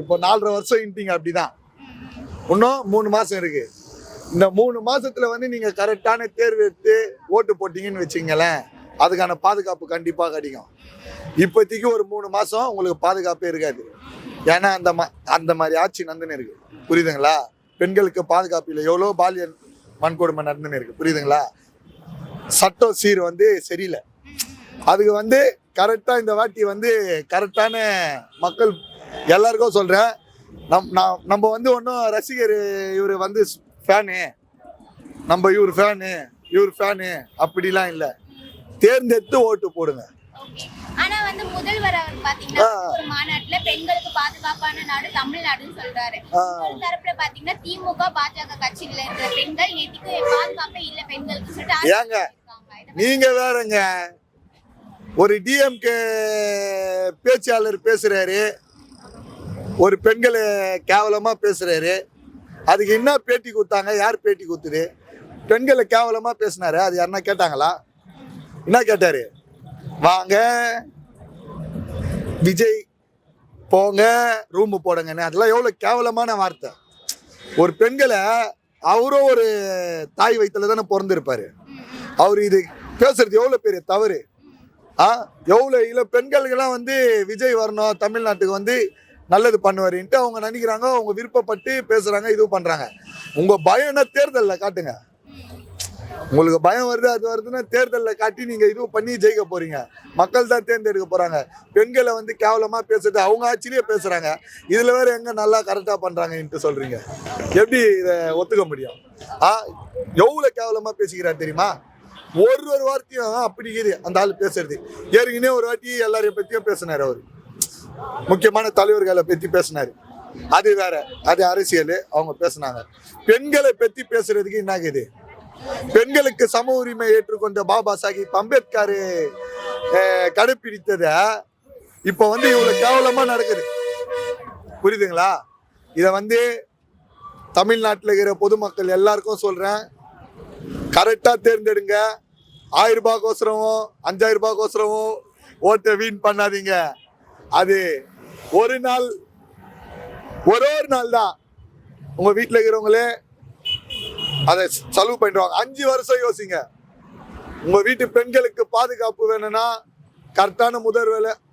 இப்போ 4.5 வருஷம் இன்ட்டிங்க அப்படிதான். இன்னும் 3 மாசம் இருக்கு. இந்த 3 மாசத்துல வந்து நீங்க கரெக்டான தேர்வு எடுத்து ஓட்டு போட்டீங்கன்னு வச்சுங்களேன், அதுக்கான பாதுகாப்பு கண்டிப்பா கிடைக்கும். இப்போதைக்கு ஒரு 3 மாசம் உங்களுக்கு பாதுகாப்பே இருக்காது. ஏன்னா அந்த மாதிரி ஆட்சி நடந்துன்னு இருக்கு. புரியுதுங்களா? பெண்களுக்கு பாதுகாப்பு இல்லை. எவ்வளோ பாலியல் வன்கொடுமை நடந்துன்னு இருக்கு. புரியுதுங்களா? சட்டம் சீர் வந்து சரியில்லை. அதுக்கு வந்து கரெக்டா இந்த வாட்டி வந்து கரெக்டான மக்கள் எல்லாருக்கும் சொல்றேன். நம்ம வந்து ஒன்றும் ரசிகர் இவர் வந்து ஃபேனு, நம்ம இவர் ஃபேனு அப்படிலாம் இல்லை. தேர்ந்தெடுத்து ஓட்டு போடுங்க. ஆனா வந்து முதல்வர் அவர் பாத்தீங்கன்னா ஒரு மாநாட்டுல பெண்களுக்கு பாதுகாப்பான நாடு தமிழ்நாடுன்னு சொல்றாரு. ஒரு தரப்புல பாத்தீங்கன்னா திமுக பாஜக கட்சியில இருக்கிற பெண்கள் நேத்திக்கு பாதுகாப்பே இல்ல பெண்களுக்கு சொல்லிட்டு ஏங்க நீங்க வேறங்க, ஒரு டிஎம்கே பேச்சாளர் பேசுறாரு, ஒரு பெண்களை கேவலமா பேசுறாரு. அதுக்கு என்ன பேட்டி கொடுத்தாங்க? யார் பேட்டி கொடுத்துது? பெண்களை கேவலமா பேசினாரு. அது யாருன்னா கேட்டாங்களா? என்ன கேட்டாரு? வாங்க விஜய் போங்க ரூம் போடுங்கன்னு. அதெல்லாம் எவ்வளவு கேவலமான வார்த்தை. ஒரு பெண்களை அவரும் ஒரு தாய் வயிற்றுல தானே பிறந்திருப்பாரு. அவரு இது பேசுறது எவ்வளவு பெரிய தவறு. எவ்வளவு இல்லை பெண்களுக்கெல்லாம் வந்து விஜய் வரணும், தமிழ்நாட்டுக்கு வந்து நல்லது பண்ணுவாருன்ட்டு அவங்க நினைக்கிறாங்க. அவங்க விருப்பப்பட்டு பேசுறாங்க, இது பண்றாங்க. உங்க பயம்னா தேர்தலில் காட்டுங்க. உங்களுக்கு பயம் வருது, அது வருதுன்னா தேர்தலில் காட்டி நீங்க இது பண்ணி ஜெயிக்க போறீங்க. மக்கள் தான் தேர்ந்தெடுக்க போறாங்க. பெண்களை வந்து கேவலமா பேசுறது அவங்க ஆட்சியிலேயே பேசுறாங்க. இதுல வேற எங்க நல்லா கரெக்டா பண்றாங்கன்ட்டு சொல்றீங்க. எப்படி இதை ஒத்துக்க முடியும்? எவ்வளவு கேவலமா பேசிக்கிறாரு தெரியுமா? ஒரு வார்த்தையும் அப்படி அந்த ஆள் பேசுறது. ஏற்கனவே ஒரு வாட்டி எல்லாரையும் பத்தியும் பேசினாரு. அவரு முக்கியமான தலைவர்களை பத்தி பேசினாரு. அது வேற, அது அரசியல். அவங்க பேசினாங்க. பெண்களை பத்தி பேசுறதுக்கு என்ன ஆகுது? பெண்களுக்கு சம உரிமை ஏற்றுக்கொண்ட பாபா சாஹிப் அம்பேத்கர் கடைபிடித்தத இப்ப வந்து இவ்வளவு கேவலமா நடக்குது. புரியுதுங்களா? இத வந்து தமிழ்நாட்டில் இருக்கிற பொதுமக்கள் எல்லாருக்கும் சொல்றேன், கரெக்டா தேர்ந்தெடுங்க. 1000 ரூபாய்க்கோசரமும் 5000 ரூபாய்க்கோசரமும் ஓட்டை வீண் பண்ணாதீங்க. அது ஒரு நாள் தான் உங்க வீட்டில் இருக்கிறவங்களே அதை செலவு பண்ணிடுவாங்க. 5 வருஷம் யோசிங்க. உங்க வீட்டு பெண்களுக்கு பாதுகாப்பு வேணும்னா கரெக்டான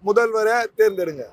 முதல்வரை தேர்ந்தெடுங்க.